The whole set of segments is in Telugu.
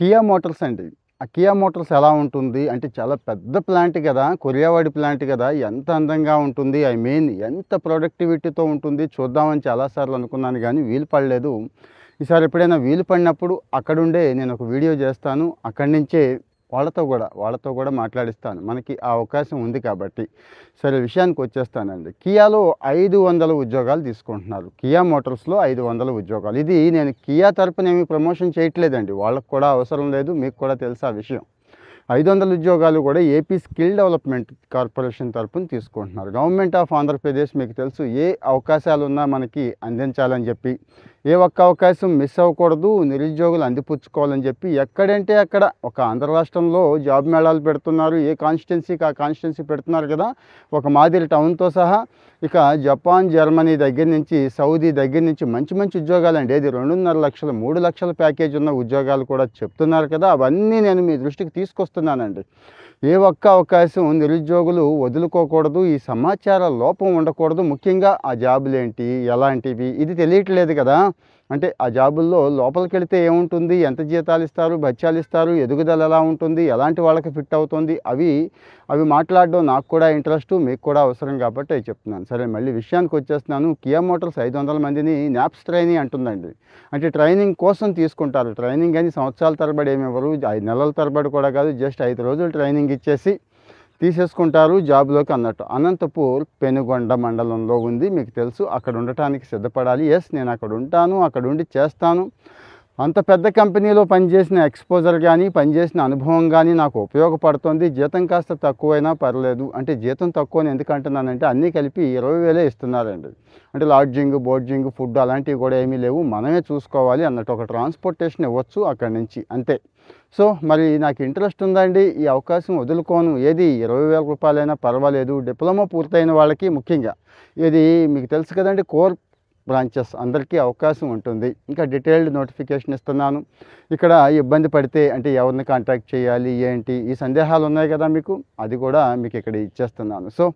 కియా మోటార్స్ అండి. ఆ కియా మోటార్స్ ఎలా ఉంటుంది అంటే చాలా పెద్ద ప్లాంట్ గదా! కొరియావాడి ప్లాంట్ గదా! ఎంత అందంగా ఉంటుంది. ఐ మీన్ ఎంత ప్రొడక్టివిటీతో ఉంటుంది చూద్దామని చాలా సార్లు అనుకున్నాను గానీ వీలు పడలేదు. ఈసారి ఎప్పుడైనా వీలు పడినప్పుడు అక్కడుండే నేనొక వీడియో జేస్తాను. అక్కడి నుంచే వాళ్ళతో గూడా మాట్లాడిస్తాను. మనకి ఆ అవకాశం ఉంది కాబట్టి. సరే విషయానికొచ్చేస్తానండి. కియాలో 500 ఉద్యోగాలు తీసుకుంటున్నారు. కియా మోటార్స్‌లో 500 ఉద్యోగాలు. ఇది నేను కియా తరపున ఏమి ప్రమోషన్ చేయట్లేదండి. వాళ్ళకి కూడా అవసరం లేదు. మీకు కూడా తెలుసు ఆ విషయం. 500 ఉద్యోగాలు కూడా ఏపీ స్కిల్ డెవలప్‌మెంట్ కార్పొరేషన్ తరపున తీసుకుంటున్నారు. గవర్నమెంట్ ఆఫ్ ఆంధ్రప్రదేశ్ మీకు తెలుసు ఏ అవకాశాలున్నా మనకి అందించాలని చెప్పి, ఏ ఒక్క అవకాశం మిస్ అవ్వకూడదు, నిరుద్యోగులు అందిపుచ్చుకోవాలని చెప్పి ఎక్కడంటే అక్కడ ఒక ఆంధ్ర రాష్ట్రంలో జాబ్ మేళాలు పెడుతున్నారు. ఏ కాన్స్టిట్యున్సీకి ఆ కాన్స్టిట్యున్సీ పెడుతున్నారు కదా! ఒక మాదిరి టౌన్‌తో సహా. ఇక జపాన్, జర్మనీ దగ్గర నుంచి, సౌదీ దగ్గర నుంచి మంచి మంచి ఉద్యోగాలండి. ఏది 2.5 లక్షలు, 3 లక్షల ప్యాకేజ్ ఉన్న ఉద్యోగాలు కూడా చెప్తున్నారు కదా! అవన్నీ నేను మీ దృష్టికి తీసుకొస్తున్నానండి. ఏ ఒక్క అవకాశం నిరుద్యోగులు వదులుకోకూడదు. ఈ సమాచార లోపం ఉండకూడదు. ముఖ్యంగా ఆ జాబులేంటి? ఎలాంటివి? ఇది తెలియట్లేదు కదా! అంటే ఆ జాబుల్లో లోపలికెళితే ఏముంటుంది? ఎంత జీతాలిస్తారు? బత్యాలిస్తారు? ఎదుగుదల ఎలా ఉంటుంది? ఎలాంటి వాళ్ళకి ఫిట్ అవుతుంది? అవి మాట్లాడడం నాకు కూడా ఇంట్రెస్టు. మీకు కూడా అవసరం కాబట్టి అవి చెప్తున్నాను. సరే మళ్ళీ విషయానికొచ్చేస్తున్నాను. కియా మోటార్స్ 500 మందిని న్యాప్స్ ట్రైనీ అంటుందండి. అంటే ట్రైనింగ్ కోసం తీసుకుంటారు. ట్రైనింగ్ అని సంవత్సరాల తరబడి ఏమి ఇవ్వరు. 5 నెలల తరబడి కూడా కాదు. జస్ట్ 5 రోజులు ట్రైనింగ్ ఇచ్చేసి తీసేసుకుంటారు జాబ్‌లోకి అన్నట్టు. అనంతపూర్ పెనుగొండ మండలంలో ఉంది. మీకు తెలుసు. అక్కడ ఉండటానికి సిద్ధపడాలి. యెస్, నేను అక్కడ ఉంటాను. అక్కడుండి చేస్తాను. అంత పెద్ద కంపెనీలో పనిచేసిన ఎక్స్‌పోజర్ గానీ, పనిచేసిన అనుభవం గానీ నాకు ఉపయోగపడుతుంది. జీతం కాస్త తక్కువైనా పర్లేదు. అంటే జీతం తక్కువని ఎందుకు అంటున్నానంటే అన్నీ కలిపి 20,000 ఇస్తున్నారండి. అంటే లాడ్జింగ్, బోర్డింగ్, ఫుడ్ అలాంటివి కూడా ఏమీ లేవు. మనమే చూసుకోవాలి అన్నట్టు. ఒక ట్రాన్స్‌పోర్టేషన్ ఇవ్వచ్చు అక్కడి నుంచి అంతే. సో, మరి నాకు ఇంట్రెస్ట్ ఉందండి. ఈ అవకాశం వదులుకోను. ఏది రూ. 20,000 పర్వాలేదు. డిప్లొమా పూర్తయిన వాళ్ళకి ముఖ్యంగా. ఇది మీకు తెలుసు కదండీ! కోర్ బ్రాంచెస్ అందరికీ అవకాశం ఉంటుంది. ఇంకా డీటెయిల్డ్ నోటిఫికేషన్ ఇస్తున్నాను. ఇక్కడ ఇబ్బంది పడితే అంటే ఎవరిని కాంటాక్ట్ చేయాలి? ఏంటి? ఈ సందేహాలు ఉన్నాయి కదా మీకు? అది కూడా మీకు ఇక్కడ ఇచ్చేస్తున్నాను. సో,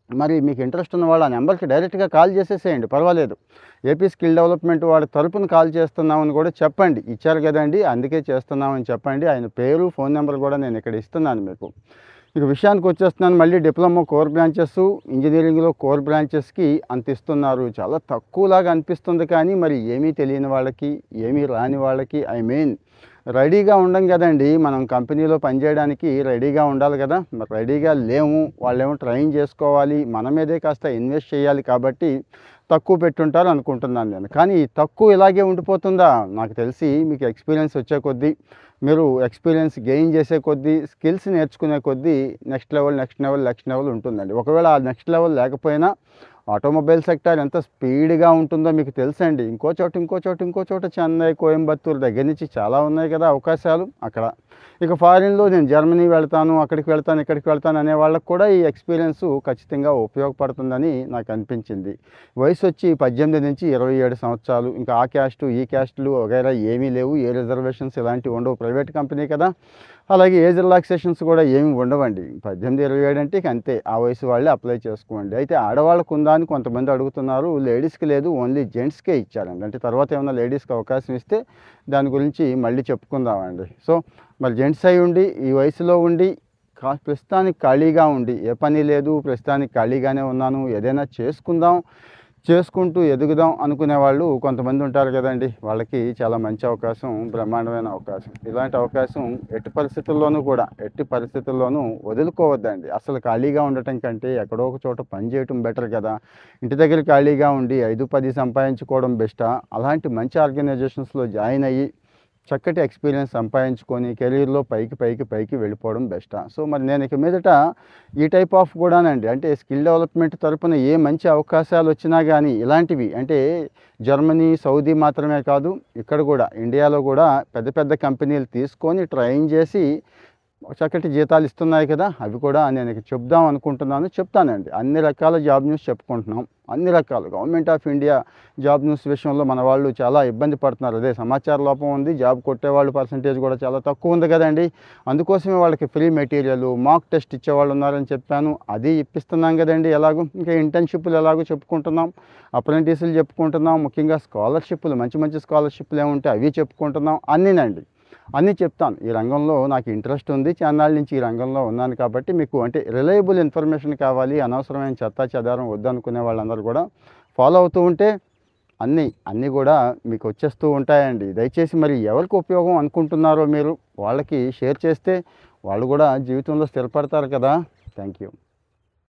మరి మీకు ఇంట్రెస్ట్ ఉన్న వాళ్ళు ఆ నెంబర్‌కి డైరెక్ట్‌గా కాల్ చేసేసేయండి. పర్వాలేదు. ఏపీ స్కిల్ డెవలప్‌మెంట్ వాడి తరపున కాల్ చేస్తున్నామని కూడా చెప్పండి. ఇచ్చారు కదండీ! అందుకే చేస్తున్నామని చెప్పండి. ఆయన పేరు, ఫోన్ నంబర్ కూడా నేను ఇక్కడ ఇస్తున్నాను మీకు. ఇక విషయానికొచ్చేస్తున్నాను. మళ్ళీ డిప్లొమా కోర్ బ్రాంచెస్, ఇంజినీరింగ్‌లో కోర్ బ్రాంచెస్‌కి అంత ఇస్తున్నారు. చాలా తక్కువలాగా అనిపిస్తుంది కానీ మరి ఏమీ తెలియని వాళ్ళకి, ఏమీ రాని వాళ్ళకి ఐ మీన్ రెడీగా ఉండం గదండీ! మనం కంపెనీలో పనిచేయడానికి రెడీగా ఉండాలి గదా! మరి రెడీగా లేము. వాళ్ళేమో ట్రైన్ చేసుకోవాలి. మన మీదే కాస్త ఇన్వెస్ట్ చేయాలి కాబట్టి తక్కువ పెట్టుంటారు అనుకుంటున్నాను నేను. కానీ ఈ తక్కువ ఇలాగే ఉండిపోతుందా? నాకు తెలిసి మీకు ఎక్స్‌పీరియన్స్ వచ్చే కొద్దీ, మీరు ఎక్స్‌పీరియన్స్ గెయిన్ చేసే కొద్దీ, స్కిల్స్ నేర్చుకునే కొద్దీ next level, next level, next level ఉంటుందండి. ఒకవేళ ఆ నెక్స్ట్ లెవెల్ లేకపోయినా ఆటోమొబైల్ సెక్టార్ ఎంత స్పీడ్‌గా ఉంటుందో మీకు తెలుసండి. ఇంకో చోట చెన్నై, కోయంబత్తూర్ దగ్గర నుంచి చాలా ఉన్నాయి కదా అవకాశాలు అక్కడ. ఇక ఫారిన్‌లో నేను జర్మనీ వెళ్తాను, అక్కడికి వెళ్తాను, ఇక్కడికి వెళ్తాను అనే వాళ్ళకి కూడా ఈ ఎక్స్‌పీరియన్సు ఖచ్చితంగా ఉపయోగపడుతుందని నాకు అనిపించింది. వయసొచ్చి 18-27 సంవత్సరాలు. ఇంకా ఆ క్యాస్టు, ఈ క్యాస్టులు వగైరా ఏమీ లేవు. ఏ రిజర్వేషన్స్ ఇలాంటివి ఉండవు. ప్రైవేట్ కంపెనీ కదా! అలాగే ఏజ్ రిలాక్సేషన్స్ కూడా ఏమి ఉండవండి. 18, 27 అంటే ఇక అంతే. ఆ వయసు వాళ్ళే అప్లై చేసుకోండి. అయితే ఆడవాళ్ళకు ఉందా అని కొంతమంది అడుగుతున్నారు. లేడీస్‌కి లేదు. ఓన్లీ జెంట్స్‌కే ఇచ్చారండి. అంటే తర్వాత ఏమన్నా లేడీస్‌కి అవకాశం ఇస్తే దాని గురించి మళ్ళీ చెప్పుకుందామండి. సో, మరి జెంట్స్ అయ్యుండి, ఈ వయసులో ఉండి, ప్రస్తుతానికి ఖాళీగా ఉండి, ఏ పని లేదు, ప్రస్తుతానికి ఖాళీగానే ఉన్నాను, ఏదైనా చేసుకుంటూ ఎదుగుదాం అనుకునే వాళ్ళు కొంతమంది ఉంటారు కదండీ! వాళ్ళకి చాలా మంచి అవకాశం, బ్రహ్మాండమైన అవకాశం. ఇలాంటి అవకాశం ఎట్టి పరిస్థితుల్లోనూ వదులుకోవద్దండి. అసలు ఖాళీగా ఉండటం కంటే ఎక్కడో ఒక చోట పని చేయటం బెటర్ కదా! ఇంటి దగ్గర ఖాళీగా ఉండి 5, 10 సంపాదించుకోవడం బెస్టా? అలాంటి మంచి ఆర్గనైజేషన్స్‌లో జాయిన్ అయ్యి చక్కటి ఎక్స్‌పీరియన్స్ సంపాదించుకొని కెరీర్‌లో పైకి వెళ్ళిపోవడం బెస్టా? సో, మరి నేను ఇక మీదట ఈ టైప్ ఆఫ్ కూడానండి. అంటే స్కిల్ డెవలప్‌మెంట్ తరపున ఏ మంచి అవకాశాలొచ్చినా గానీ ఇలాంటివి అంటే జర్మనీ, సౌదీ మాత్రమే కాదు, ఇక్కడ గూడా ఇండియాలో గూడా పెద్ద పెద్ద కంపెనీలు తీసుకొని ట్రైన్ జేసి చక్కటి జీతాలు ఇస్తున్నాయి కదా! అవి కూడా నేను ఇక చెప్దాం అనుకుంటున్నాను. చెప్తానండి. అన్ని రకాల జాబ్ న్యూస్ చెప్పుకుంటున్నాం. అన్ని రకాలు. Government of India job news విషయంలో మన వాళ్ళు చాలా ఇబ్బంది పడుతున్నారు. అదే సమాచార లోపం ఉంది. జాబ్ కొట్టేవాళ్ళు పర్సెంటేజ్ కూడా చాలా తక్కువ ఉంది కదండీ! అందుకోసమే వాళ్ళకి ఫ్రీ మెటీరియల్, మాక్ టెస్ట్ ఇచ్చేవాళ్ళు ఉన్నారని చెప్పాను. అది ఇప్పిస్తున్నాం కదండీ ఎలాగో. ఇంకా ఇంటర్న్‌షిప్‌లు ఎలాగో చెప్పుకుంటున్నాం. అప్రెంటిస్‌లు చెప్పుకుంటున్నాం. ముఖ్యంగా స్కాలర్‌షిప్‌లు మంచి మంచి స్కాలర్‌షిప్‌లు ఏముంటాయి అవి చెప్పుకుంటున్నాం. అన్నీనండి. అన్నీ చెప్తాను. ఈ రంగంలో నాకు ఇంట్రెస్ట్ ఉంది. చాన్నాళ్ళ నుంచి ఈ రంగంలో ఉన్నాను కాబట్టి మీకు అంటే రిలయబుల్ ఇన్ఫర్మేషన్ కావాలి. అనవసరమైన చెత్తా చెదారం వద్దనుకునే వాళ్ళందరూ కూడా ఫాలో అవుతూ ఉంటే అన్నీ కూడా మీకు వచ్చేస్తూ ఉంటాయండి. దయచేసి మరి ఎవరికి ఉపయోగం అనుకుంటున్నారో మీరు వాళ్ళకి షేర్ చేస్తే వాళ్ళు కూడా జీవితంలో స్థిరపడతారు కదా. Thank you.